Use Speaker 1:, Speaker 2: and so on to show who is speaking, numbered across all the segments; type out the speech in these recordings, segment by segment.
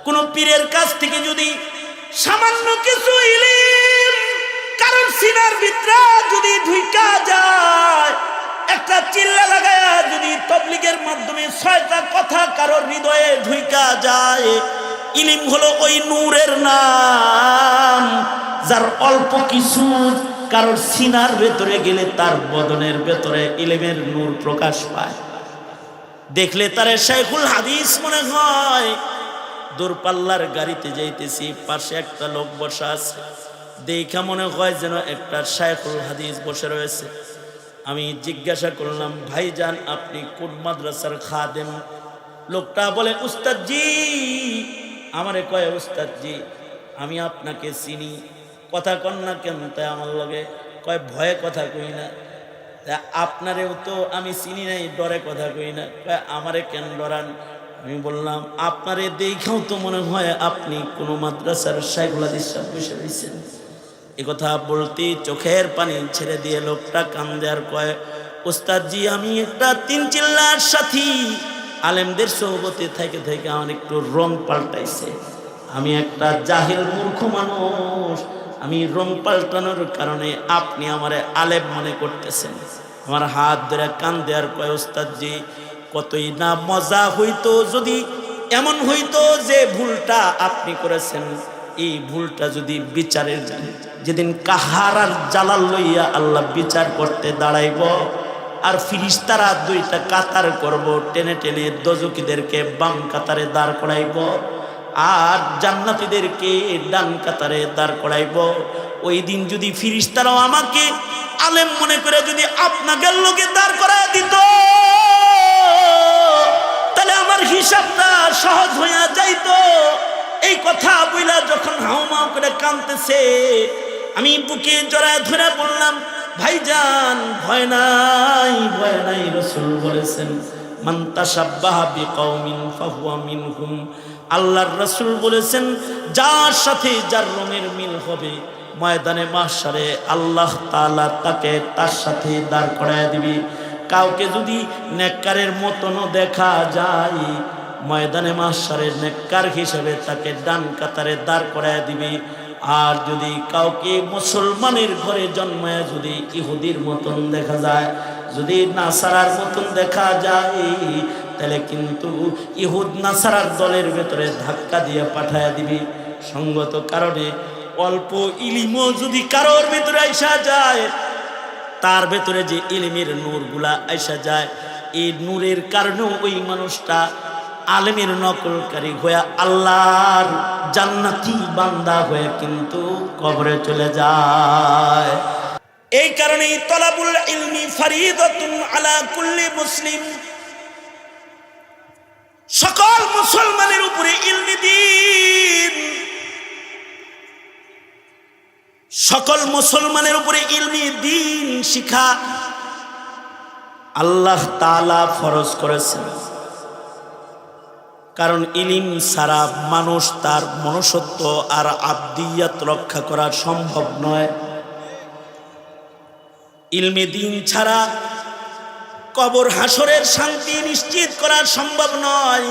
Speaker 1: কোন পীরের কাছ থেকে যদি সামান্য কিছু ইলম কারোর সিনার ভিতরে যদি ঢুকা যায়, একটা চিল্লা লাগায়া যদি তাবলীগের মাধ্যমে 6টা কথা কারোর হৃদয়ে ঢুকা যায়, ইলম হলো ওই নূরের নাম, যার অল্প কিছু কারোর সিনার ভেতরে গেলে তার বদনের ভেতরে ইলমের নূর প্রকাশ পায়। দেখলে তারে শাইখুল হাদিস মনে হয়। দূরপাল্লার গাড়িতে যাইতেছি, পাশে একটা লোক বসা আছে, দেখা মনে হয় যেন একটা শাইখুল হাদিস বসে রয়েছে। আমি জিজ্ঞাসা করলাম, ভাইজান আপনি কোন মাদ্রাসার খাদেম? লোকটা বলে, উস্তাদ জি। আমারে কয়, উস্তাদ জি আমি আপনাকে চিনি, কথা কন না কেন? তাই আমার লগে কয়, ভয়ে কথা কই না। আপনারেও তো আমি চিনি নাই, ডরে কথা কই না। কয়, আমারে কেন ডরান? আমি বললাম, আপনারে দেখাও তো মনে হয় আপনি কোনো মাদ্রাসার শাইখুল হাদিস সাহেব বসে রয়েছেন। এ কথা বলতে চোখের পানি ছেড়ে দিয়ে লোকটা কান্দে আর কয়, ওস্তাদ জি আমি একটা 3 চিল্লার সাথী, আলেমদের সোহবতে থেকে থেকে আমার একটু রং পাল্টাইছে। আমি একটা জাহিল মূর্খ মানুষ, আমি রং পাল্টানোর কারণে আপনি আমারে আলেম মনে করতেছেন। আমার হাত ধরে কান্দে আর কয়, ওস্তাদ জি কতই না মজা হইতো যদি এমন হইতো যে ভুলটা আপনি করেছেন, এই ভুলটা যদি বিচারের যেদিন কাহারার জালাল লইয়া আল্লাহ বিচার করতে দাঁড়াইব, আর ফিরিস্তারা 2টা কাতার করব, টেনে টেনে দোজখীদেরকে বাম কাতারে দাঁড় করাইব আর জান্নাতীদেরকে ডান কাতারে দাঁড় করাইব। ওই দিন যদি ফিরিস্তারাও আমাকে আলেম মনে করে যদি আপনাদের লোকে দাঁড় করায় দিত, তাহলে আমার হিসাবটা সহজ হইয়া যাইতো। এই কথা বইলা যখন হাউমাউ করে কাঁদতেছে, আমি বুকে জড়ায় ধরে বললাম, ভাইজান ভয় নাই, ভয় নাই। রাসূল বলেছেন, মান তাশাব্বাহা বিকওমিন ফাহুয়া মিনহুম। আল্লাহর রাসূল বলেছেন, যার সাথে যার রঙের মিল হবে, ময়দানে মাহশারে আল্লাহ তাআলা তাকে তার সাথে দাঁড় করায় দিবে। কাউকে যদি নেককারের মতনও দেখা যায়, ময়দানে মাহশারে নেককার হিসেবে তাকে ডান কাতারে দাঁড় করায় দিবে। আর যদি কাউকে মুসলমানের ঘরে জন্মায় যদি ইহুদির মতন দেখা যায়, যদি নাসারার মতন দেখা যায়, তাহলে কিন্তু ইহুদ নাসারার দলের ভেতরে ধাক্কা দিয়ে পাঠায় দিবে। সঙ্গত কারণে অল্প ইলিমও যদি কারোর ভেতরে আইসা যায়, তার ভেতরে যে ইলমের নূরগুলা আইসা যায়, এই নূরের কারণেও ওই মানুষটা আলেমের নকলকারী হয়ে আল্লাহর জান্নাতি বান্দা হয়ে কিন্তু কবরে চলে যায়। এই কারণেই তলাবুল ইলমি ফরিদাতুন আলা কুল্লি মুসলিম, সকল মুসলমানের উপরে ইলমি দ্বীন, সকল মুসলমানের উপরে ইলমি দ্বীন শিখা আল্লাহ তাআলা ফরজ করেছেন। কারণ ইলম ছাড়া মানুষ তার মনুষ্যত্ব আর আবদিয়াত রক্ষা করা সম্ভব নয়। ইলমে দ্বীন ছাড়া কবর হাসরের শান্তি নিশ্চিত করা সম্ভব নয়।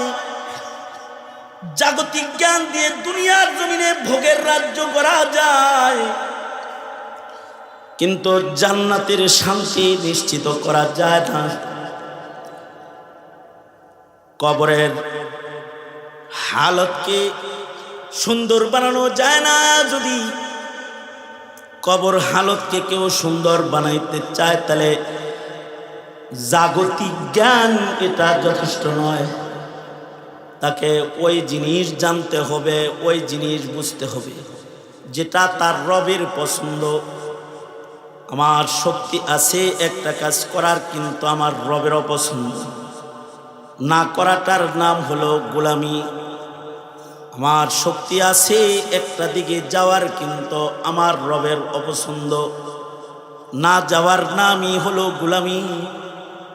Speaker 1: জাগতিক জ্ঞান দিয়ে দুনিয়ার জমিনে ভোগের রাজ্য করা যায়, কিন্তু জান্নাতের শান্তি নিশ্চিত করা যায় না। কবরের হালতকে সুন্দর বানানো যায় না। যদি কবর হালতকে কেউ সুন্দর বানাইতে চায়, তাহলে জাগতিক জ্ঞান এটা যথেষ্ট নয়। তাকে ওই জিনিস জানতে হবে, ওই জিনিস বুঝতে হবে যেটা তার রবের পছন্দ। আমার শক্তি আছে একটা কাজ করার, কিন্তু আমার রবের অপছন্দ না করাটার নাম হলো গোলামি। আমার শক্তি আছে একটা দিকে যাওয়ার, কিন্তু আমার রবের অপছন্দ না যাওয়ার নামই হলো গোলামি।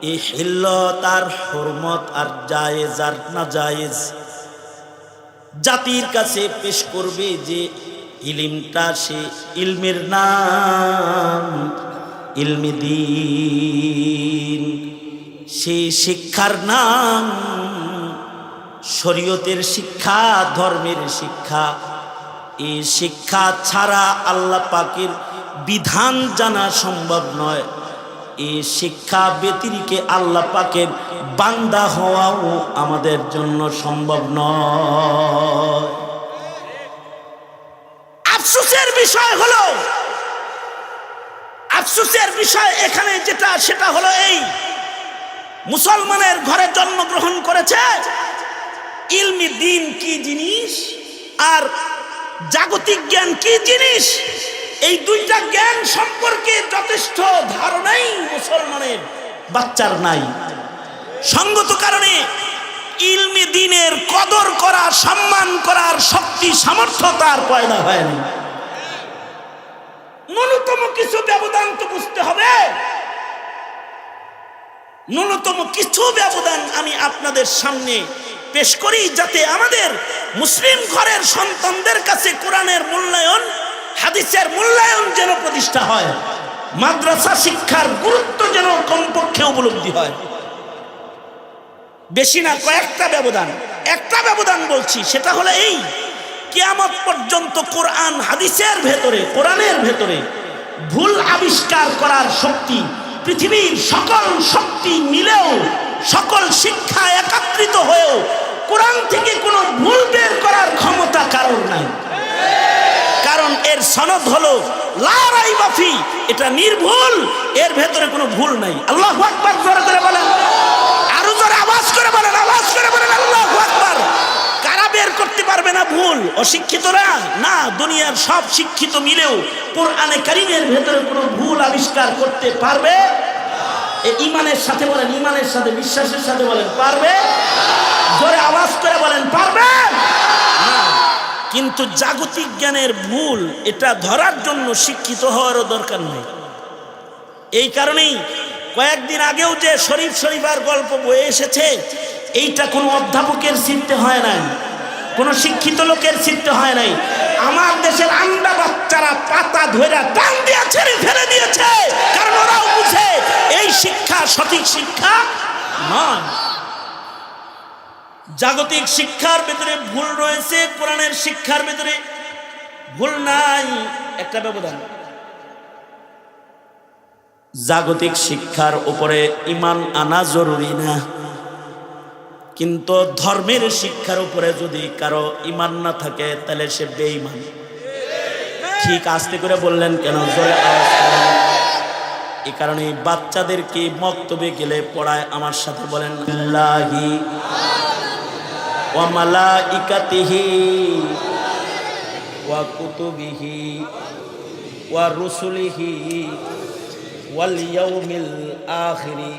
Speaker 1: এই হিল্লত আর হুরমত আর জায়েজ আর না জায়েজ জাতির কাছে পেশ করবে যে ইলমটা, সে ইলমের নাম ইলমে দ্বীন, সে শিক্ষার নাম শরীয়তের শিক্ষা, ধর্মের শিক্ষা, এই শিক্ষা ছাড়া আল্লাহ পাকের বিধান জানা সম্ভব নয়। এই শিক্ষা ব্যতিরেকে আল্লাহ পাকের বান্দা হওয়াও আমাদের জন্য সম্ভব নয়। আফসোসের বিষয় হলো, আফসোসের বিষয় এখানে যেটা, সেটা হলো এই, মুসলমানের ঘরে জন্মগ্রহণ করেছে, ইলমি দ্বীন কি জিনিস আর জাগতিক জ্ঞান কি জিনিস, এই দুইটা জ্ঞান সম্পর্কে যথেষ্ট ধারণাই মুসলমানের বাচ্চার নাই। সঙ্গত কারণে ইলমি দ্বীনের কদর করা, সম্মান করার শক্তি সামর্থ্য তার পয়দা হয়নি। ন্যূনতম কিছু ব্যবধান তো বুঝতে হবে, ন্যূনতম কিছু ব্যবধান আমি আপনাদের সামনে পেশ করি, যাতে আমাদের মুসলিম ঘরের সন্তানদের কাছে কোরআনের মূল্যায়ন, হাদিসের মূল্যায়ন যেন প্রতিষ্ঠা হয়, মাদ্রাসা শিক্ষার গুরুত্ব যেন কমপক্ষে উপলব্ধি হয়। বেশি না, কয়েকটা ব্যবধান। একটা ব্যবধান বলছি, সেটা হলো এই, কিয়ামত পর্যন্ত কোরআন হাদিসের ভেতরে, কোরআনের ভেতরে ভুল আবিষ্কার করার শক্তি, পৃথিবীর সকল শক্তি মিলেও, সকল শিক্ষা একত্রিত হয়েও কোরআন থেকে কোনো ভুল বের করার ক্ষমতা কারোর নাই। কারণ এর সনদ হলো লা রাইবা ফি, এটা নির্ভুল, এর ভেতরে কোনো ভুল নাই। আল্লাহু আকবার, জোরে করে বলেন, আরো জোরে আওয়াজ করে বলেন, আওয়াজ করে বলেন আল্লাহু আকবার। কারা বের করতে পারবে না ভুল? অশিক্ষিতরা না, দুনিয়ার সব শিক্ষিত মিলেও কোরআনে কারীমের ভেতরে কোনো ভুল আবিষ্কার করতে পারবে? ইমানের সাথে বলেন, ইমানের সাথে, বিশ্বাসের সাথে বলেন, পারবে? জোরে আওয়াজ করে বলেন, পারবে না। কিন্তু জাগতিক জ্ঞানের ভুল, এটা ধরার জন্য শিক্ষিত হওয়ারও দরকার নেই। এই কারণেই কয়েকদিন আগেও যে শরীফ শরীফার গল্প বয়ে এসেছে, এইটা কোনো অধ্যাপকের চিনতে হয় নাই, কোনো শিক্ষিত লোকের চিনতে হয় নাই। আমার দেশের আন্ডা বাচ্চারা পাতা ধরে টান দিয়ে ছেড়ে ফেলে দিয়েছে, কারণ ওরাও বুঝে এই শিক্ষা সঠিক শিক্ষা নয়। জাগতিক শিক্ষার ভেতরে ভুল রয়েছে, কোরআনের শিক্ষার ভেতরে ভুল নাই। একটা ব্যবধান, জাগতিক শিক্ষার উপরে ঈমান আনা জরুরি না, কিন্তু ধর্মের শিক্ষার উপরে যদি কারো ঈমান না থাকে তাহলে সে বেঈমান। ঠিক আস্তে করে বললেন কেন? জোরে আওয়াজ করেন। এই কারণে বাচ্চাদেরকে মক্তবে গেলে পড়ায়, আমার সাথে বলেন, আল্লাহি ওয়া মালাইকাতিহি ওয়া কুতুবিহি ওয়া রুসুলিহি ওয়াল ইয়াউমিল আখিরি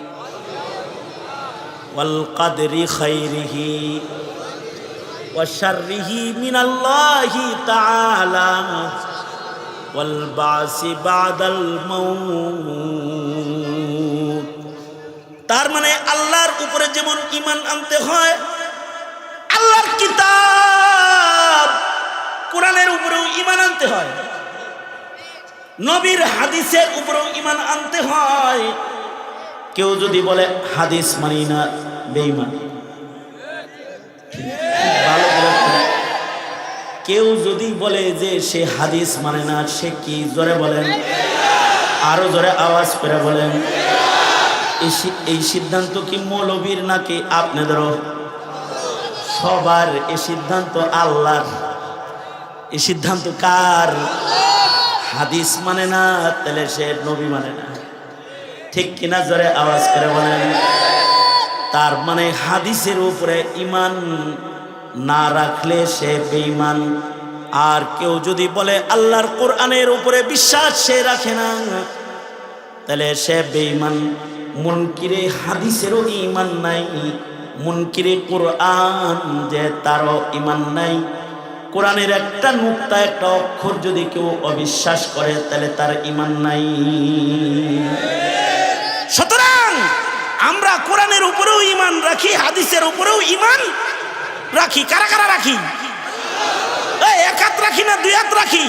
Speaker 1: ওয়াল কদরি খাইরিহি ওয়া শাররিহি মিনাল্লাহি তাআলা ওয়াল বাসি বাদাল মাউত। তার মানে আল্লাহর উপরে যেমন ঈমান আনতে হয়, আল্লাহর কিতাব কোরআনের উপরেও ঈমান আনতে হয়, নবীর হাদিসের উপরেও ঈমান আনতে হয়। কেউ যদি বলে হাদিস মানি না, বেঈমান। ভালো করে, কেউ যদি বলে যে সে হাদিস মানে না, সে কি? জোরে বলেন, আরো জোরে আওয়াজ করে বলেন। এই সিদ্ধান্ত কি মৌলবীর নাকি আপনাদেরও? সবার। এই সিদ্ধান্ত আল্লাহর। এই সিদ্ধান্ত কার? হাদিস মানে না তাহলে সে নবী মানে না, ঠিক কিনা? জোরে আওয়াজ করে বলেন। তার মানে হাদিসের উপরে ঈমান না রাখলে সে বেঈমান। আর কেউ যদি বলে আল্লাহর কোরআনের উপরে বিশ্বাস সে রাখে না, তাহলে সে বেঈমান। মুনকিরে হাদিসেরও ঈমান নাই, মুনকিরে কোরআন যে তারও ঈমান নাই। কোরআনের একটা নুক্তা, একটা অক্ষর যদি কেউ অবিশ্বাস করে তাহলে তার ঈমান নাই। সুতরাং আমরা কোরআনের উপরেও ঈমান রাখি, হাদিসের উপরেও ঈমান রাখি। কারা কারা রাখি? এক হাত রাখি না দুই হাত রাখি?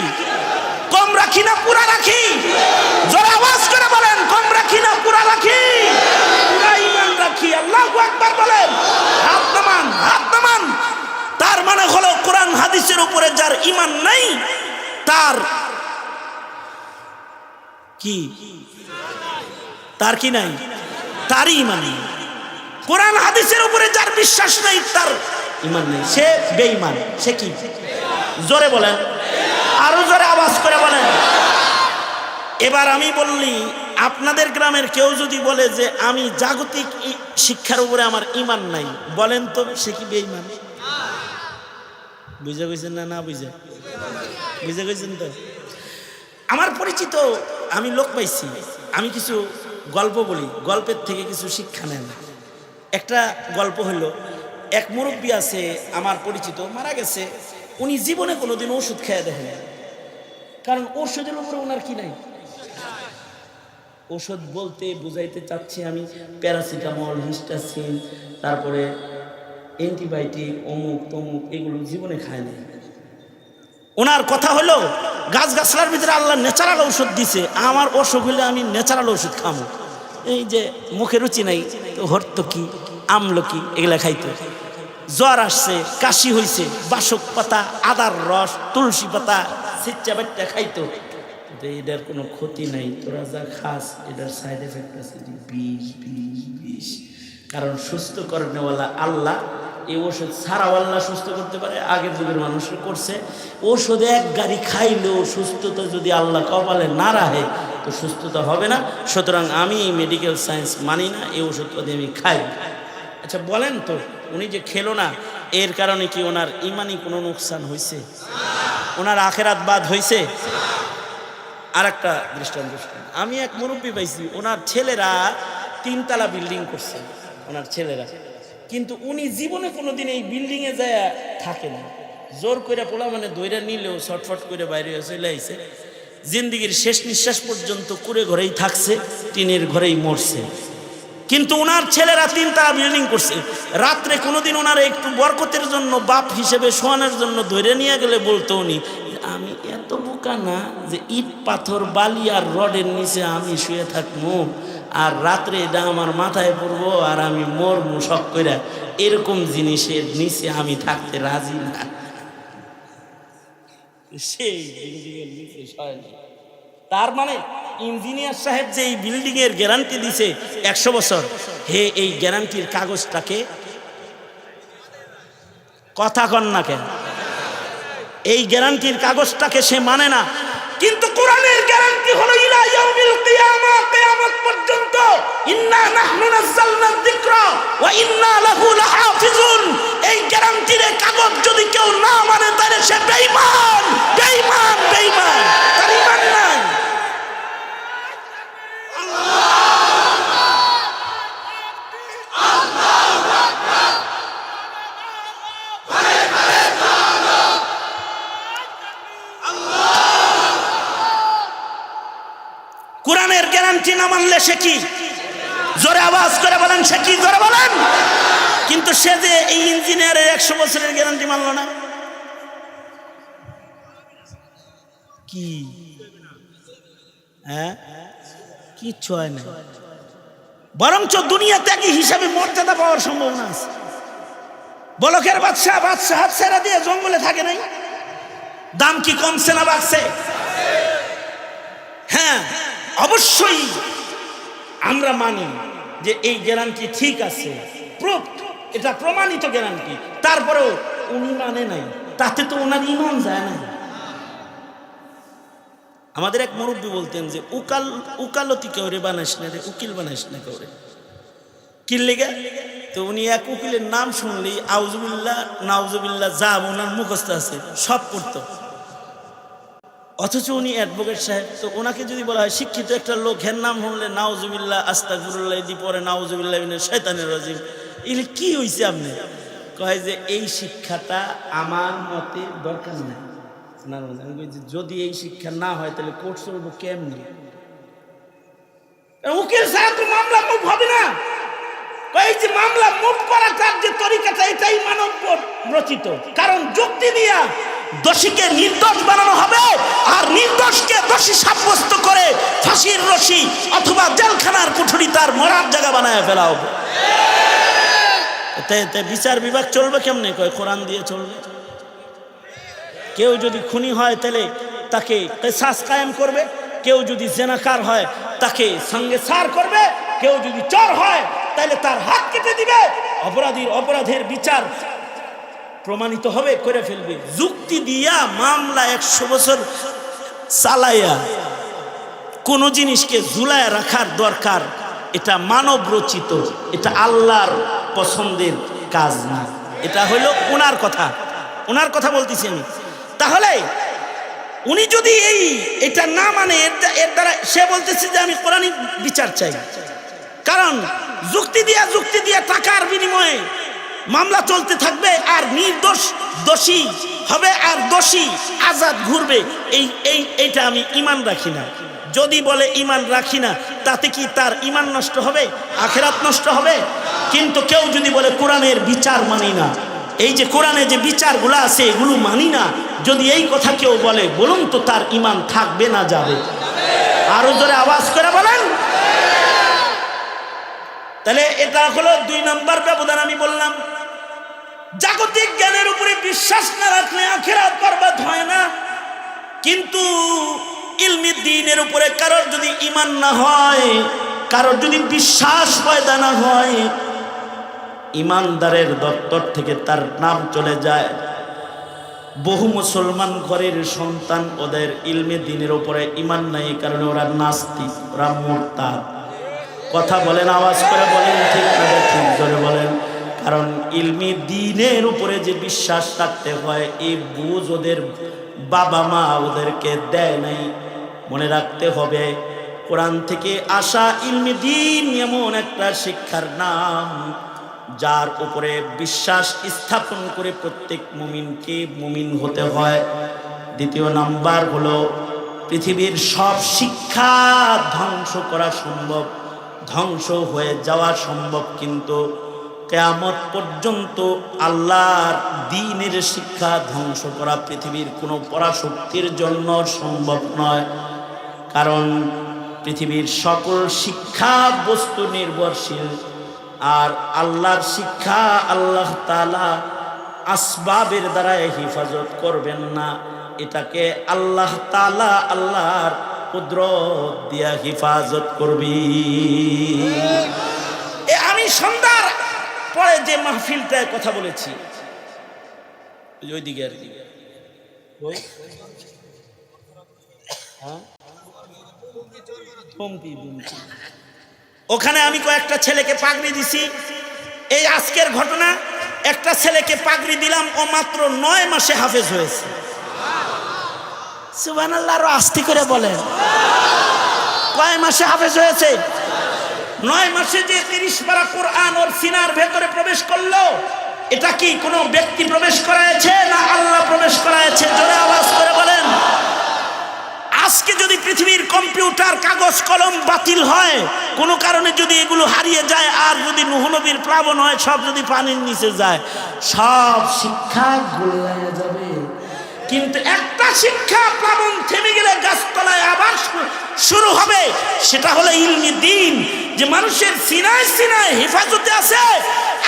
Speaker 1: কম রাখি না পুরা রাখি? জোরে আওয়াজ করে বলেন, কম রাখি না পুরা রাখি? পুরা ঈমান রাখি। আল্লাহু আকবার বলেন। হাত নামান, হাত নামান। তার মানে হলো কোরআন হাদিসের উপরে যার ঈমান নাই তার কি নাই, তারই ঈমান নেই। কোরআন হাদিসের উপরে যার বিশ্বাস নাই তার ঈমান নেই, সে বেঈমান। সে কি? জোরে বলেন, আরো জোরে আওয়াজ করে বলেন। এবার আমি বললি, আপনাদের গ্রামের কেউ যদি বলে যে আমি জাগতিক শিক্ষার উপরে আমার ঈমান নাই, বলেন তো সে কি বেঈমান? বুঝে গেছেন না? বুঝে গেছেন তো? আমার পরিচিত আমি লোক পাইছি, আমি কিছু গল্প বলি, গল্পের থেকে কিছু শিক্ষা নেন। একটা গল্প হলো, এক মুরব্বী আছে আমার পরিচিত, মারা গেছে। উনি জীবনে কোনোদিন ওষুধ খেয়ে দেখেন, কারণ ওষুধের উপরে ওনার কি নাই। ওষুধ বলতে বুঝাইতে চাচ্ছি আমি প্যারাসিটামল, হিস্টাসিন, তারপরে অ্যান্টিবায়োটিক, অমুক তমুক, এগুলো জীবনে খায় না। ওনার কথা হলো গাছগাছলার ভিতরে আল্লাহ ন্যাচারাল ঔষধ দিছে, আমার অসুখ হলে আমি ন্যাচারাল ওষুধ খাবো। এই যে মুখে রুচি নাই তো হর্তকি, আমলকি এগুলা খাইতো। জ্বর আসছে, কাশি হইছে, বাসক পাতা, আদার রস, তুলসী পাতা সিচ্চা বাচ্চা খাইতো। এটার কোনো ক্ষতি নাই, তোরা যা খাস এটার সাইড এফেক্ট আছে বিষ বিষ বিষ। কারণ সুস্থ করেনওয়ালা আল্লাহ, এই ওষুধ ছাড়াও আল্লাহ সুস্থ করতে পারে। আগের যুগের মানুষরা করছে। ওষুধে এক গাড়ি খাইলেও সুস্থতা যদি আল্লাহ কপালে না রাখে তো সুস্থতা হবে না। সুতরাং আমি মেডিকেল সায়েন্স মানি না, এই ওষুধপাতি আমি খাই। আচ্ছা বলেন তো, উনি যে খেলো না এর কারণে কি ওনার ইমানি কোনো নোকসান হয়েছে? ওনার আখেরাত বাদ হয়েছে? আর একটা দৃষ্টান্ত, আমি এক মুরব্বী পাইছি, ওনার ছেলেরা 3 তলা বিল্ডিং করছে, ওনার ছেলেরা, কিন্তু উনি জীবনে কোনোদিন এই বিল্ডিংয়ে যায় থাকে না। জোর করে পোলা মানে দইরা নিলেও ছটফট করে বাইরে চলে আইছে। জিন্দিগির শেষ নিঃশ্বাস পর্যন্ত কুড়ে ঘরেই থাকছে, টিনের ঘরেই মরছে। কিন্তু ওনার ছেলেরা 3 তলা বিল্ডিং করছে। রাত্রে কোনোদিন ওনার একটু বরকতের জন্য বাপ হিসেবে শোয়ানোর জন্য ধরে নিয়ে গেলে বলতো উনি, আমি এত বোকা না যে ইট পাথর বালি আর রডের নিচে আমি শুয়ে থাকবো আর রাত্রে এটা আমার মাথায় পড়বো আর আমি মরবো শখ কইরা, এরকম জিনিসের নিচে আমি থাকতে রাজি না। সেই বিল্ডিংয়ের নিচে শয় না। তার মানে ইঞ্জিনিয়ার সাহেব যে এই বিল্ডিং এর গ্যারান্টি দিছে 100 বছর, হে এই গ্যারান্টির কাগজটাকে কথা কন না কেন? এই গ্যারান্টির কাগজটাকে সে মানে না। কিন্তু কোরআনের গ্যারান্টি হলো ইলা ইয়াউমিল কিয়ামা, কিয়ামত পর্যন্ত, ইন্না নাহনু নাযালনা যিকরা ওয়া ইন্না লাহু লাহাফিজুন। এই গ্যারান্টির কাগজ যদি কেউ না মানে তাহলে সে বেঈমান, বেঈমান, বেঈমান, তার ঈমান নাই। কোরআনের গ্যারান্টি না মানলে সে কি? জোরে আওয়াজ করে বলেন, সে কি? জোরে বলেন। কিন্তু সে যে এই ইঞ্জিনিয়ারের 100 বছরের গ্যারান্টি মানলো না, কি হ্যাঁ কিচ্ছু হয় না, বরঞ্চ দুনিয়াতে কি হিসাবে মর্যাদা পাওয়ার সম্ভাবনা আছে। বলকের বাদশা হাত ছেড়ে দিয়ে জঙ্গলে থাকে নাই, দাম কি কমছে না বাড়ছে? হ্যাঁ অবশ্যই আমরা মানি যে এই গ্যারান্টি ঠিক আছে, এটা প্রমাণিত গ্যারান্টি। তারপরেও উনি মানে নাই, তাতে তো ওনার ঈমান যায় না। আমাদের এক মুরব্বী বলতেন যে উকালতি কেউরে বানাইস না রে, উকিল বানাইস না কেউরে। কি লেগে? তো উনি এক উকিলের নাম শুনলেই আউজুবিল্লাহ নাউজুবিল্লাহ যা ওনার মুখস্থ আছে সব পড়তো। অথচ উনি অ্যাডভোকেট সাহেব। তো ওনাকে যদি বলা হয় শিক্ষিত একটা লোক, এর নাম শুনলে নাউজুবিল্লাহ আস্তাগফিরুল্লাহ দি পরে নাউজুবিল্লাহ মিনাশ শাইতানির রাজিম, এগুলি কি হয়েছে? আপনি কয় যে এই শিক্ষাটা আমার মতে দরকার নেই। আমি কই যে যদি এই শিক্ষা না হয় তাহলে কোর্ট চলবো কেমনি? উকিল সাহেব তো মামলা মুভ হবে না। এই যে মামলা মুভ করার যে তরিকাটা, এটাই মানব রচিত। কারণ যুক্তি দিয়া দোষীকে নির্দোষ বানানো হবে, আর নির্দোষকে দোষী সাব্যস্ত করে ফাঁসির রশি অথবা জেলখানার কুঠুরি তার মরার জায়গা বানায় ফেলা হবে। এতে বিচার বিভাগ চলবে কেমনে? কয় কোরআন দিয়ে চলবে। কেউ যদি খুনি হয় তাহলে তাকে কিসাস কায়েম করবে, কেউ যদি জেনাকার হয় তাকে সঙ্গে সার করবে, কেউ যদি চোর হয় তাহলে তার হাত কেটে দিবে। অপরাধের বিচার প্রমাণিত হবে, করে ফেলবে। যুক্তি দিয়া মামলা 100 বছর চালাইয়া কোন জিনিসকে ঝুলায় রাখার দরকার, এটা মানব রচিত, এটা আল্লাহর পছন্দের কাজ না। এটা হলো ওনার কথা বলতেছি আমি। তাহলে উনি যদি এটা না মানে, এর দ্বারা সে বলতেছে যে আমি কোরআনিক বিচার চাই। কারণ যুক্তি দিয়া টাকার বিনিময়ে মামলা চলতে থাকবে, আর নির্দোষ দোষী হবে, আর দোষী আজাদ ঘুরবে। এইটা আমি ঈমান রাখি না। যদি বলে ঈমান রাখি না, তাতে কি তার ঈমান নষ্ট হবে, আখিরাত নষ্ট হবে? কিন্তু কেউ যদি বলে কোরআনের বিচার মানি না, এই যে কোরআনে যে বিচারগুলো আছে এগুলো মানি না, যদি এই কথা কেউ বলে, বলুন তো তার ঈমান থাকবে না যাবে? আরো জোরে আওয়াজ করে বলেন। তাহলে এটা হলো 2 নম্বর ব্যবধান। আমি বললাম জাগতিক জ্ঞানের উপরে বিশ্বাস না রাখলে আখিরাত বরবাদ হয় না, কিন্তু ইলমি দ্বীনের উপরে কারোর যদি ঈমান না হয়, কারোর যদি বিশ্বাস পয়দা না হয়, ঈমানদারের দপ্তর থেকে তার নাম চলে যায়। বহু মুসলমান ঘরের সন্তান, ওদের ইলমে দ্বীনের উপরে ঈমান নাই, এই কারণে ওরা নাস্তিক, ওরা মুরতাদ। কথা বলেন, আওয়াজ করে বলেন, ঠিক না ঠিক জোরে বলেন। কারণ ইলমি দ্বীনের উপরে যে বিশ্বাস রাখতে হয়, এই বুঝ ওদের বাবা মা ওদেরকে দেয় নাই। মনে রাখতে হবে, কোরআন থেকে আসা ইলমি দ্বীন এমন একটা শিক্ষার নাম, যার উপরে বিশ্বাস স্থাপন করে প্রত্যেক মুমিনকে মুমিন হতে হয়। 2 নাম্বার হলো, পৃথিবীর সব শিক্ষা ধ্বংস করা সম্ভব, ধ্বংস হয়ে যাওয়া সম্ভব, কিন্তু কিয়ামত পর্যন্ত আল্লাহর দ্বীনের শিক্ষা ধ্বংস করা পৃথিবীর কোনো পরাশক্তির জন্য সম্ভব নয়। কারণ পৃথিবীর সকল শিক্ষা বস্তু নির্ভরশীল, আর আল্লাহর শিক্ষা আল্লাহ তাআলা আসবাবের দ্বারা হেফাজত করবেন না, এটাকে আল্লাহ তাআলা আল্লাহর কুদরত দিয়া হেফাজত করবি। আমি সন্ধ্যার পরে যে মাহফিলটায় কথা বলেছি, ওইদিকে আর কি, ওখানে আমি কয়েকটা ছেলেকে পাগড়ি দিছি। এই আজকের ঘটনা, একটা ছেলেকে পাগড়ি দিলাম, ও মাত্র 9 মাসে হাফেজ হয়েছে। সুবহানাল্লাহ, আরো আস্তে করে বলেন। কয় মাসে হাফেজ হয়েছে? 9 মাসে যে 30 পারা কোরআন ওর সিনার ভেতরে প্রবেশ করলো, এটা কি কোনো ব্যক্তি প্রবেশ করায়ছে না আল্লাহ প্রবেশ করায়ছে? জোরে আওয়াজ করে বলেন। আজকে যদি পৃথিবীর কম্পিউটার, কাগজ কলম বাতিল হয়, কোনো কারণে যদি এগুলো হারিয়ে যায়, আর যদি নূহ নবীর প্লাবন হয়, সব যদি পানির নিচে যায়, সব শিক্ষা গোল্লায় যাবে। কিন্তু একটা শিক্ষা প্লাবন থেমে গেলে গাছতলায় আবার শুরু হবে, সেটা হলো ইলমি দ্বীন, যে মানুষের সিনায় সিনায় হেফাজতে আছে।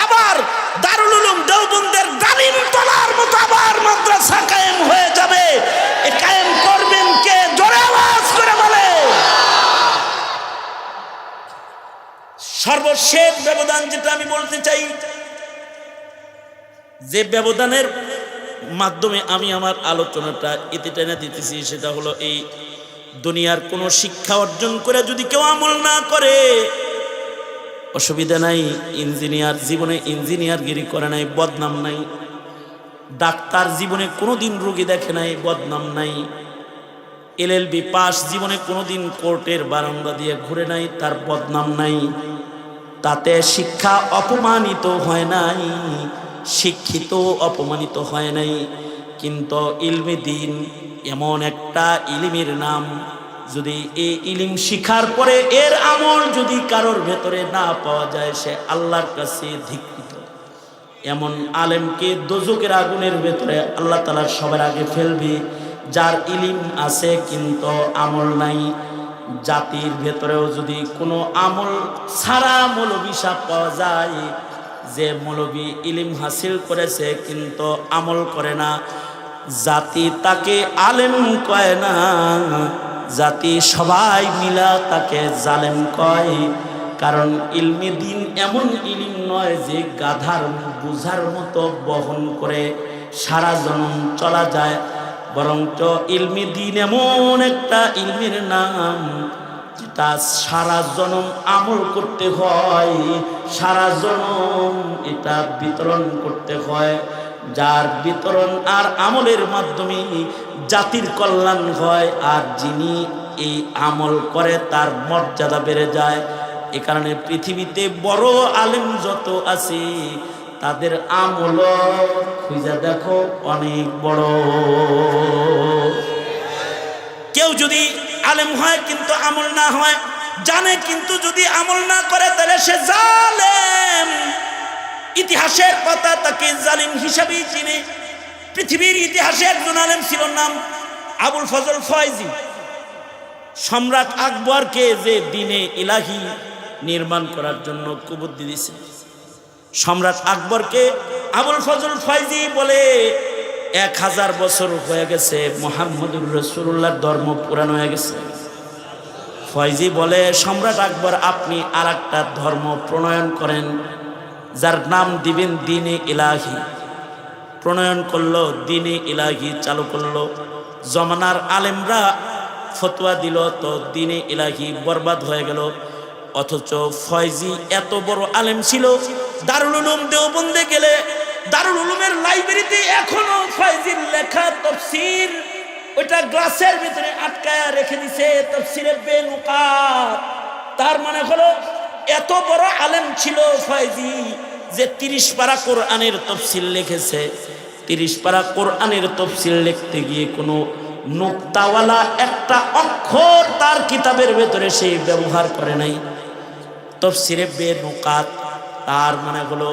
Speaker 1: আবার দারুল উলুম দেওবন্দের ডালিম তলার মতো আবার মাদ্রাসা কায়েম হয়ে যাবে। এ কায়েম করবেন কে? জোরে আওয়াজ করে বলে। সর্বশেষ ব্যবধান যেটা আমি বলতে চাই, যে ব্যবধানের মাধ্যমে আমি আমার আলোচনাটা এতে টেনে দিতেছি, সেটা হলো এই দুনিয়ার কোনো শিক্ষা অর্জন করে যদি কেউ আমল না করে, অসুবিধা নাই। ইঞ্জিনিয়ার জীবনে ইঞ্জিনিয়ারগিরি করে নাই, বদনাম নাই। ডাক্তার জীবনে কোনোদিন রোগী দেখে নাই, বদনাম নাই। LLB পাস জীবনে কোনোদিন কোর্টের বারান্দা দিয়ে ঘুরে নাই, তার বদনাম নাই। তাতে শিক্ষা অপমানিত হয় নাই, শিক্ষিত অপমানিত হয় নাই। কিন্তু ইলমে দ্বীন এমন একটা ইলমের নাম, যদি এই ইলম শিখার পরে এর আমল যদি কারোর ভেতরে না পাওয়া যায়, সে আল্লাহর কাছে ধিক্কৃত। এমন আলেমকে দোজকের আগুনের ভেতরে আল্লাহ তাআলা সবার আগে ফেলবে, যার ইলম আছে কিন্তু আমল নাই। জাতির ভেতরেও যদি কোনো আমল ছাড়া মৌলবি সাহেব পাওয়া যায়, যে মৌলবী ইলম হাসিল করেছে কিন্তু আমল করে না, জাতি তাকে আলেম কয় না, জাতি সবাই মিলা তাকে জালেম কয়। কারণ ইলমে দিন এমন ইলম নয় যে গাধার বুঝার মতো বহন করে সারা জনম চলা যায়, বরঞ্চ ইলমে দিন এমন একটা ইলমের নাম যেটা সারা জনম আমল করতে হয়, সারা জনম এটা বিতরণ করতে হয়, যার বিতরণ আর আমলের মাধ্যমে জাতির কল্যাণ হয়, আর যিনি এই আমল করে তার মর্যাদা বেড়ে যায়। এ কারণে পৃথিবীতে বড় আলেম যত আছে তাদের আমল খুঁজে দেখো অনেক বড়। কেউ যদি আলেম হয় কিন্তু আমল না হয়, জানে কিন্তু যদি আমল না করে তাহলে সে জালেম। ইতিহাসের পাতা তাকে জালিম হিসাবেই চিনে। পৃথিবীর ইতিহাসে একজন আলেম ছিল, নাম আবুল ফজল ফয়জি। সম্রাট আকবরকে যে দিনে ইলাহি নির্মাণ করার জন্য কুবুদ্ধি দিয়েছে, সম্রাট আকবরকে আবুল ফজল ফয়জি বলে 1000 বছর হয়ে গেছে, মুহাম্মদুর রাসূলুল্লাহর ধর্ম পুরানো হয়ে গেছে। ফয়জি বলে, সম্রাট আকবর আপনি আর একটা ধর্ম প্রণয়ন করেন, যার নাম দিবেন দিনে ইলাহি। প্রণয়ন করলো, দিনে ইলাহি চালু করলো। জমানার আলেমরা ফতোয়া দিল, তো দিনে ইলাহি বরবাদ হয়ে গেল। অথচ ফয়জি এত বড় আলেম ছিল, দারুল উলুম দেওবন্দে গেলে দারুল উলুমের লাইব্রেরিতে এখনো ফয়জির লেখা তাফসীর ওইটা গ্লাসের ভিতরে আটকায়া রেখে দিছে, তাফসীরে বেনুকাত। তার মানে হলো এত বড় আলেম ছিল ফয়জি যে 30 পারা কোরআনের তাফসীর লিখেছে। 30 পারা কোরআনের তাফসীর লিখতে গিয়ে কোনো নুকতাওয়ালা একটা অক্ষর তার কিতাবের ভেতরে সে ব্যবহার করে নাই। তাফসীরে বেনুকাত তার মানে হলো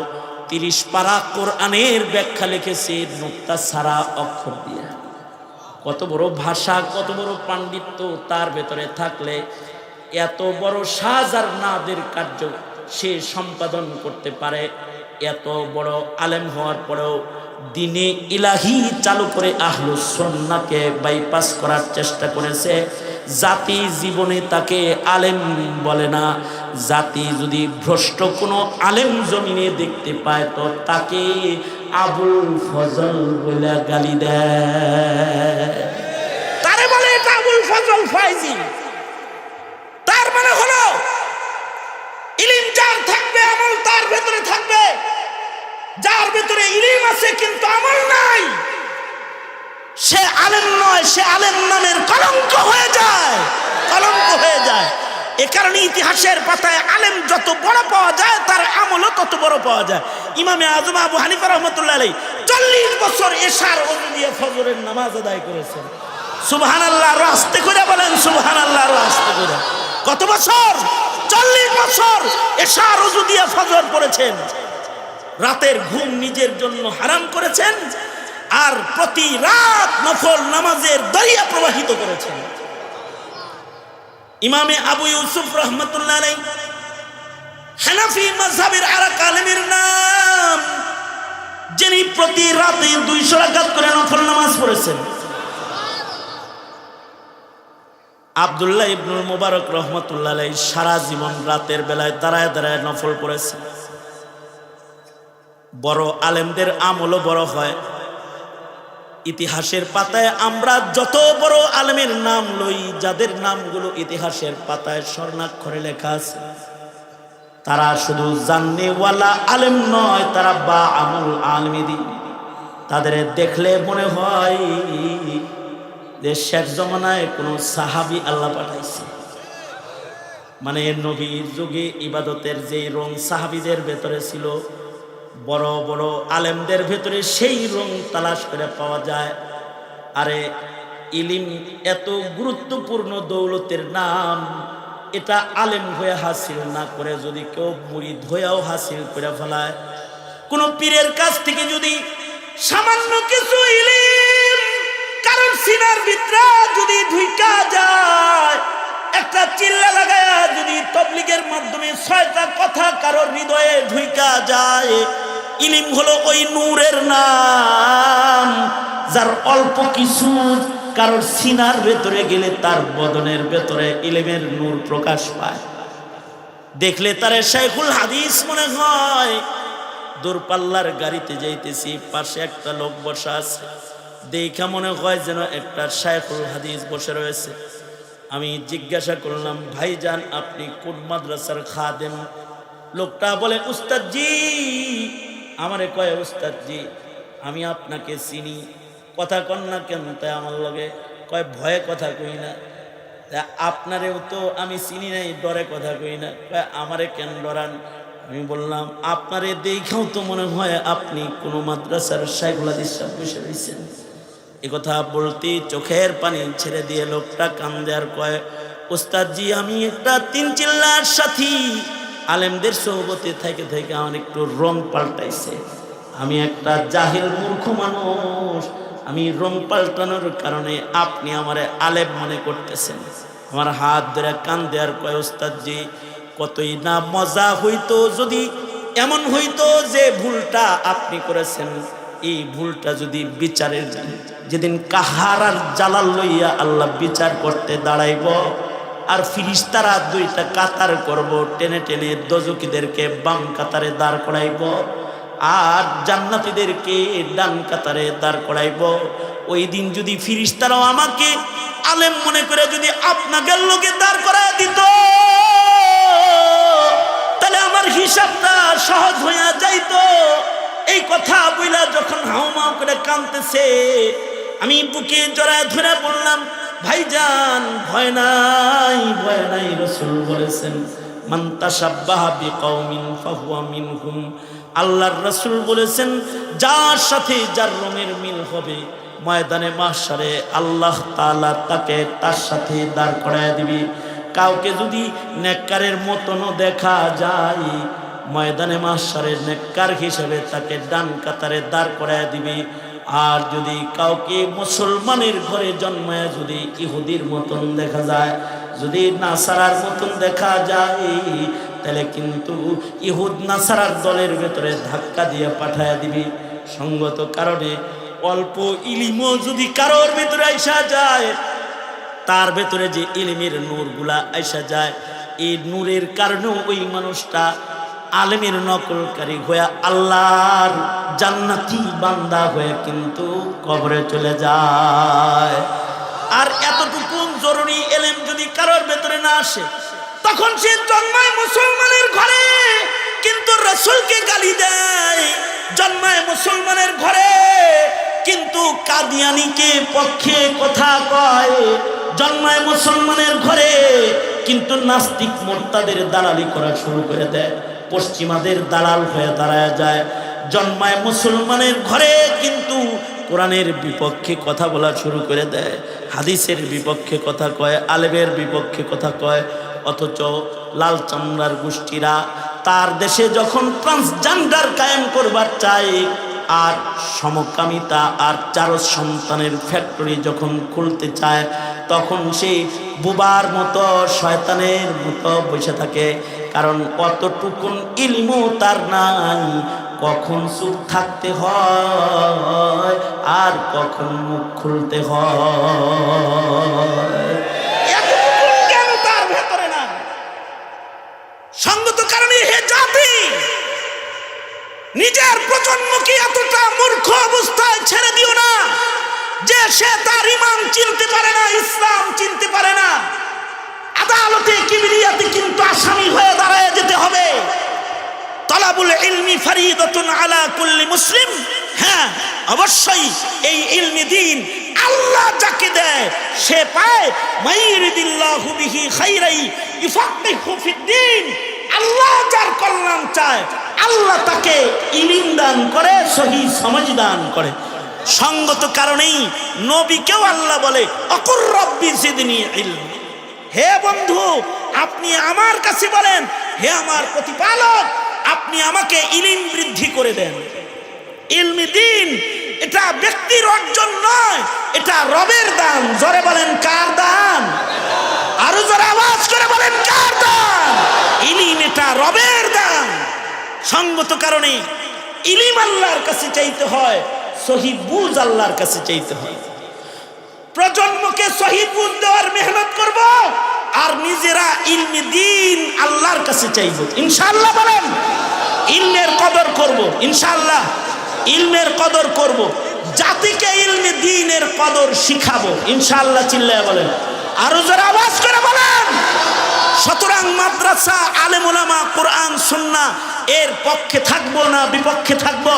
Speaker 1: 30 পারা কোরআনের ব্যাখ্যা লিখেছে নুকতা ছাড়া অক্ষর দিয়ে। কত বড় ভাষা, কত বড় পাণ্ডিত্য তার ভেতরে থাকলে এত বড় শাহজার নাদের কার্য সে সম্পাদন করতে পারে। এত বড় আলেম হওয়ার পরেও দিনে ইলাহি চালু করে আহলুস সুন্নাহকে বাইপাস করার চেষ্টা করেছে। জাতি জীবনে তাকে আলেম বলে না। জাতি যদি ভ্রষ্ট কোনো আলেম জমিনে দেখতে পায় তো তাকে আবুল ফজল বলে গালি দেয়, তারে বলে এটা আবুল ফজল ফয়জি। তার মানে হলো ইলম যার থাকবে আমল তার ভেতরে থাকবে, যার ভেতরে ইলম আছে কিন্তু আমল নাই সে আলেম নয়, সে আলেম নামের কলঙ্ক হয়ে যায়, কলঙ্ক হয়ে যায়। এ কারণে ইতিহাসের পাতায় আলেম যত বড় পাওয়া যায় তার আমলও তত বড় পাওয়া যায়। ইমামে আজম আবু হানিফা রাহমাতুল্লাহ আলাইহি 40 বছর এশার ওযু দিয়ে ফজরের নামাজ আদায় করেছেন। সুবহানাল্লাহ, আরো আস্তে করে বলেন সুবহানাল্লাহ, আরো আস্তে করে। কত বছর? 40 বছর এশার ওযু দিয়ে ফজর পড়েছেন। রাতের ঘুম নিজের জন্য হারাম করেছেন আর প্রতি রাত নফল নামাজের দরিয়া প্রবাহিত করেছেন। ইমামে আবু ইউসুফ রাহমাতুল্লাহ আলাইহি হানাফি মাযহাবের আরেক আলেমের নাম, যিনি প্রতি রাতে 200 রাকাত করে নফল নামাজ পড়েছেন। আব্দুল্লাহ ইবনুল মুবারক রাহমাতুল্লাহ আলাইহি সারা জীবন রাতের বেলায় দাঁড়ায় দাঁড়ায় নফল পড়েছেন। বড় আলেমদের আমলও বড় হয়। ইতিহাসের পাতায় আমরা যত বড় আলেমের নাম লই, যাদের নামগুলো ইতিহাসের পাতায় স্বর্ণাক্ষরে লেখা আছে, তারা শুধু জাননেওয়ালা আলেম নয়, তারা বা আমল আলমিদি। তাদের দেখলে মনে হয় যে শেষ জমানায় কোনো সাহাবী আল্লাহ পাঠাইছে। মানে নবীর যুগে ইবাদতের যে রং সাহাবীদের ভেতরে ছিল, বড় বড় আলেমদের ভেতরে সেই রং তালাশ করে পাওয়া যায়। আরে ইলম এত গুরুত্বপূর্ণ দৌলতের নাম, এটা আলেম হয়ে হাসিল না করে যদি কেউ মুরিদ হয়েও হাসিল করে ফেলায়, কোন পীরের কাছ থেকে যদি সামান্য কিছু ইলম কারণ সিনার ভিতরে যদি ঢুকা যায়, একটা চিল্লা লাগায়া যদি তাবলীগের মাধ্যমে 6টা কথা কারোর হৃদয়ে ঢুইকা যায়, ইলম হলো ওই নূরের নাম যার অল্প কিছু কারোর সিনার ভেতরে গেলে তার বদনের ভেতরে ইলমের নূর প্রকাশ পায়। দেখলে তারে শাইখুল হাদিস মনে হয়। দূরপাল্লার গাড়িতে যাইতেছি, পাশে একটা লোক বসা আছে, দেখা মনে হয় যেন একটা শাইখুল হাদিস বসে রয়েছে। আমি জিজ্ঞাসা করলাম, ভাইজান আপনি কোন মাদ্রাসার খাদেম? লোকটা বলে, উস্তাদ জি। আমারে কয়, উস্তাদ জি আমি আপনাকে চিনি, কথা কন না কেন? তাই আমার লগে কয়, ভয়ে কথা কই না। আপনারেও তো আমি চিনি নাই, ডরে কথা কই না। কয়, আমারে কেন ডরান? আমি বললাম, আপনারে দেখাও তো মনে হয় আপনি কোনো মাদ্রাসার শাইখুল হাদিস সাহেব বসে রয়েছেন। এ কথা বলতে চোখের পানি ছেড়ে দিয়ে লোকটা কান্দে আর কয়, ওস্তাদ জি আমি একটা 3 চিল্লার সাথী, আলেমদের সোহবতে থেকে থেকে আমার একটু রং পাল্টাইছে। আমি একটা জাহিল মূর্খ মানুষ, আমি রং পাল্টানোর কারণে আপনি আমারে আলেম মনে করতেছেন। আমার হাত ধরে কান্দে আর কয়, ওস্তাদ জি কতই না মজা হইতো যদি এমন হইতো যে ভুলটা আপনি করেছেন, এই ভুলটা যদি বিচারের যেদিন কাহারার জালাল লইয়া আল্লাহ বিচার করতে দাঁড়াইব, আর ফিরিস্তারা 2টা কাতার করব, টেনে টেনে দোজখীদেরকে বাম কাতারে দাঁড় করাইব আর জান্নাতীদেরকে ডান কাতারে দাঁড় করাইব। ওই দিন যদি ফিরিস্তারাও আমাকে আলেম মনে করে যদি আপনাদের লোকে দাঁড় করায় দিত, তাহলে আমার হিসাবটা সহজ হইয়া যাইতো। এই কথা বইলা যখন হাউমাউ করে কাঁদতেছে, আমি বুকে জড়ায় ধরে বললাম, ভাইজান ভয় নাই, ভয় নাই। রাসূল বলেছেন, মান তাশাব্বাহা বিকওমিন ফাহুয়া মিনহুম। আল্লাহর রাসূল বলেছেন, যার সাথে যার রঙের মিল হবে ময়দানে মাহশারে আল্লাহ তাআলা তাকে তার সাথে দাঁড় করায় দিবে। কাউকে যদি নেককারের মতনও দেখা যায়, ময়দানে মাহশারে নেককার হিসেবে তাকে ডান কাতারে দাঁড় করায় দিবে। আর যদি কাউকে মুসলমানের ঘরে জন্মায় যদি ইহুদির মতন দেখা যায়, যদি নাসারার মতন দেখা যায়, তাহলে কিন্তু ইহুদ নাসারার দলের ভেতরে ধাক্কা দিয়ে পাঠায় দিবি। সঙ্গত কারণে অল্প ইলিমও যদি কারোর ভেতরে আইসা যায়, তার ভেতরে যে ইলমের নূরগুলা আইসা যায়, এই নূরের কারণেও ওই মানুষটা আলেমের নকলকারী হয়ে আল্লাহর জান্নাতি বান্দা হয়ে কিন্তু কবরে চলে যায়। আর এতটুকু জরুরি ইলম যদি কারোর ভেতরে না আসে, তখন সে জন্মায় মুসলমানের ঘরে কিন্তু রাসূলকে গালি দেয়, জন্মায় মুসলমানের ঘরে কিন্তু কাদিয়ানীকে পক্ষে কথা কয়, জন্মায় মুসলমানের ঘরে কিন্তু নাস্তিক মুরতাদের দালালি করা শুরু করে দেয়, পশ্চিমাদের দালাল হয়ে দাঁড়ায় যায়। জন্মায় মুসলমানের ঘরে কিন্তু কোরআনের বিপক্ষে কথা বলা শুরু করে দেয়, হাদিসের বিপক্ষে কথা কয়, আলেমের বিপক্ষে কথা কয়। অথচ লাল চামড়ার গোষ্ঠীরা তার দেশে যখন ট্রান্সজেন্ডার কায়েম করবার চায়, আর সমকামিতা আর চারজ সন্তানের ফ্যাক্টরি যখন খুলতে চায়, তখন সে বুবার মতো শয়তানের মতো বসে থাকে। কারণ অতটুকুন ইলমও তার নাই, কখন চুপ থাকতে হয় আর কখন মুখ খুলতে হয়, এতটুকুন জ্ঞান তার ভেতরে না। সঙ্গত কারণে হে জাতি, নিজের প্রজন্মকে এতটা মূর্খ অবস্থায় ছেড়ে দিও না যে সে তার ইমান চিনতে পারে না, ইসলাম চিনতে পারে না। আদালতে কিবরিয়াতে কিন্তু আসামি হয়ে দাঁড়ায় যেতে হবে। তালাবুল ইলমি ফরিদাতুন আলা কুল্লি মুসলিম। হ্যাঁ, অবশ্যই এই ইলমি দ্বীন আল্লাহ যাকে দেয় সে পায়। মাইরিদিল্লাহু বিহি খাইরাই ইফাক্কিহু ফিদ্দীন। আল্লাহ যার কল্যাণ চায় আল্লাহ তাকে ইলম দান করে, সহি সমাজ দান করে। সঙ্গত কারণেই নবীকেও আল্লাহ বলে, অকুর রব্বি জিদনি ইলম। হে বন্ধু, আপনি আমার কাছে বলেন, হে আমার প্রতিপালক, আপনি আমাকে ইলম বৃদ্ধি করে দেন। ইলমি দ্বীন এটা ব্যক্তির অর্জন নয়, এটা রবের দান। জোরে বলেন, কার দান? আরো জোরে আওয়াজ করে বলেন কার দান? ইলম এটা রবের দান। সঙ্গত কারণে ইলম আল্লাহর কাছে চাইতে হয়, সহি বুঝ আল্লাহর কাছে চাইতে হয়। প্রজন্মকে সহি বুঝ দেওয়ার মেহনত করব, আর নিজেরা ইলমে দ্বীন আল্লাহর কাছে চাইব ইনশাআল্লাহ। বলেন ইলমের কদর করব ইনশাআল্লাহ, ইলমের কদর করব, জাতিকে ইলমে দ্বীনের কদর শিখাবো ইনশাআল্লাহ। চিল্লায় বলেন, আরো যারা আওয়াজ করে বলেন। সুতরাং মাদ্রাসা, আলেম ওলামা, কোরআন সুন্নাহ এর পক্ষে থাকবো না বিপক্ষে থাকবো?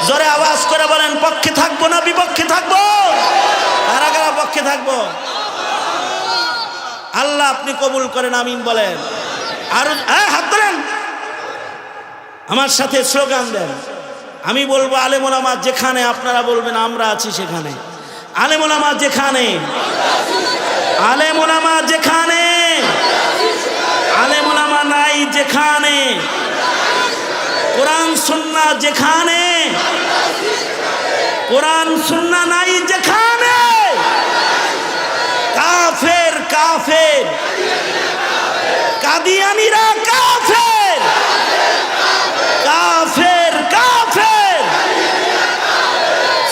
Speaker 1: জোরে আওয়াজ করে বলেন, পক্ষে থাকবো না বিপক্ষে থাকবো? কারা কারা পক্ষে থাকবো? আল্লাহ আপনি কবুল করেন, আমিন বলেন। আর হাত ধরেন, আমার সাথে স্লোগান দেন। আমি বলবো আলেম ওলামা যেখানে, আপনারা বলবেন আমরা আছি সেখানে। আলেম ওলামা যেখানে, আলেম ওলামা যেখানে, আলেম ওলামা নাই যেখানে, কোরআন সুন্নাহ যেখানে, কোরআন সুন্নাহ নাই যেখানে, কাফের কাফের, কাদিয়ানীরা কাফের, কাফের কাফের,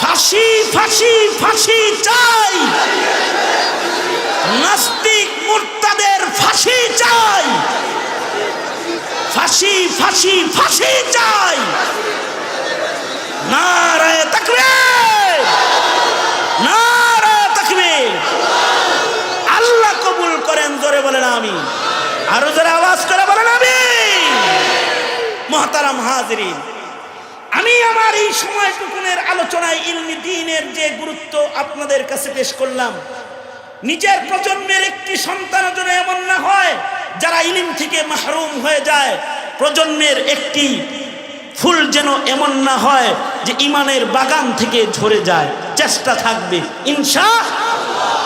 Speaker 1: ফাঁসি ফাঁসি ফাঁসি চাই, নাস্তিক মুরতাদের ফাঁসি চাই, ফাঁসি ফাঁসি ফাঁসি চাই। নারায়ে তাকবীর, নারায়ে তাকবীর। আল্লাহ কবুল করেন, জোরে বলেন আমিন। আরো জোরে আওয়াজ করে বলেন আমিন। মুহতারাম হাজিরিন, আমি আমার এই সময়টুকুনের আলোচনায় ইলমি দ্বীনের যে গুরুত্ব আপনাদের কাছে পেশ করলাম, নিজের প্রজন্মের একটি সন্তান যেন এমন না হয় যারা ইলম থেকে মাহরুম হয়ে যায়, প্রজন্মের একটি ফুল যেন এমন না হয় যে ইমানের বাগান থেকে ঝরে যায়। চেষ্টা থাকবে ইনশা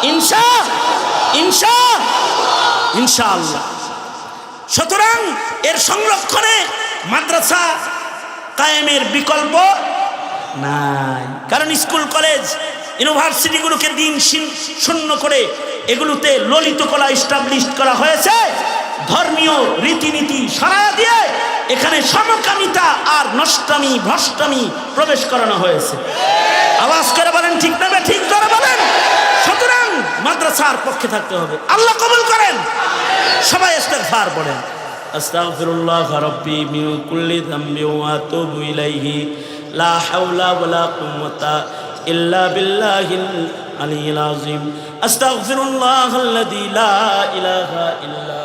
Speaker 1: ইনশা ইনশা ইনশাআল্লাহ। সুতরাং এর সংরক্ষণে মাদ্রাসা কায়েমের বিকল্প নাই। কারণ স্কুল কলেজ ইউনিভার্সিটিগুলোকে দিন শূন্য করে এগুলোতে ললিত কলা এস্টাবলিশ করা হয়েছে। ধর্মীয় রীতিনীতি সরায়া দিয়ে এখানে সমকামিতা আর নষ্টামি ভ্রষ্টামি প্রবেশ করানো হয়েছে। আওয়াজ করে বলেন ঠিক না ঠিক করে বলেন। সুতরাং মাদ্রাসার পক্ষে থাকতে হবে। আল্লাহ কবুল করেন। সবাই ইস্তিগফার পড়েন। আস্তাগফিরুল্লাহ রাব্বি মিন কুল্লি যামবি ওয়া আতুবু ইলাইহি লা হাওলা ওয়ালা কুওয়াতা ইল্লা বিল্লাহিল আলিয়্যিল আযীম। আস্তাগফিরুল্লাহাল্লাযী লা ইলাহা ইল্লা